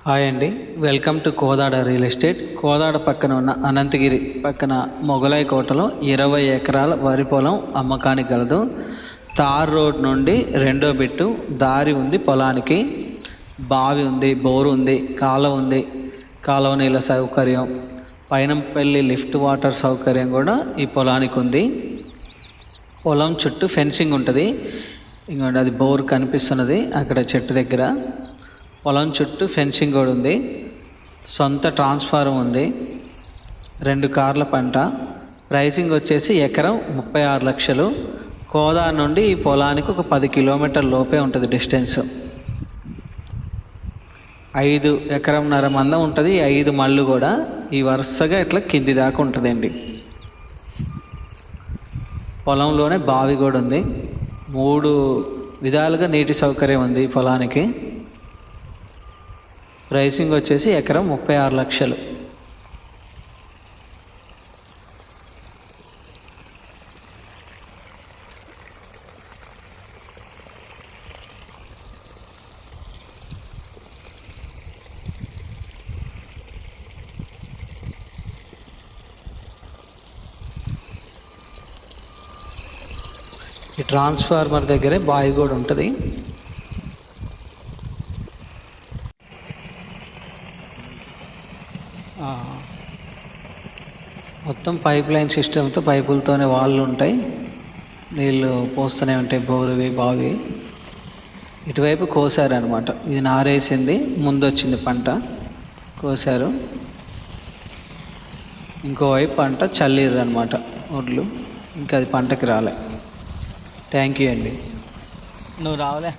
Hi అండి, welcome to Kodad real estate. Kodad పక్కన ఉన్న అనంతగిరి పక్కన మొగలాయి కోటలో 20 ఎకరాల వరి పొలం అమ్మకానికి గలదు. తార్ రోడ్ నుండి రెండో బిట్టు దారి ఉంది. పొలానికి బావి ఉంది, బోరు ఉంది, కాలువ ఉంది, కాలువ నీళ్ళ సౌకర్యం, పైనంపల్లి లిఫ్ట్ వాటర్ సౌకర్యం కూడా ఈ పొలానికి ఉంది. పొలం చుట్టూ ఫెన్సింగ్ ఉంటుంది. ఇంకోటి అది బోర్ కనిపిస్తున్నది అక్కడ చెట్టు దగ్గర. పొలం చుట్టూ ఫెన్సింగ్ కూడా ఉంది. సొంత ట్రాన్స్ఫార్మర్ ఉంది. 2 కార్ల పంట. ప్రైసింగ్ వచ్చేసి ఎకరం 36 లక్షలు. కోదాడ నుండి ఈ పొలానికి ఒక 10 కిలోమీటర్ల లోపే ఉంటుంది డిస్టెన్స్. 5 ఎకరంన్నర మందం ఉంటుంది. 5 మళ్ళు కూడా ఈ వరుసగా ఇట్లా కింది దాకా ఉంటుందండి. పొలంలోనే బావి కూడా ఉంది. 3 విధాలుగా నీటి సౌకర్యం ఉంది ఈ పొలానికి. ప్రైసింగ్ వచ్చేసి ఎకరం 36 లక్షలు. ఈ ట్రాన్స్ఫార్మర్ దగ్గరే బావి కూడా ఉంటుంది. మొత్తం పైప్ లైన్ సిస్టమ్తో పైపులతోనే వాళ్ళు ఉంటాయి. నీళ్ళు పోస్తూనే ఉంటాయి. బోరువి, బావి. ఇటువైపు కోసారు అనమాట. ఇది నారేసింది, ముందు వచ్చింది పంట, కోసారు. ఇంకోవైపు పంట చల్లిర్రు అనమాట ఒడ్లు. ఇంకా అది పంటకి రాలే. థ్యాంక్ యూ అండి. నువ్వు రావలే.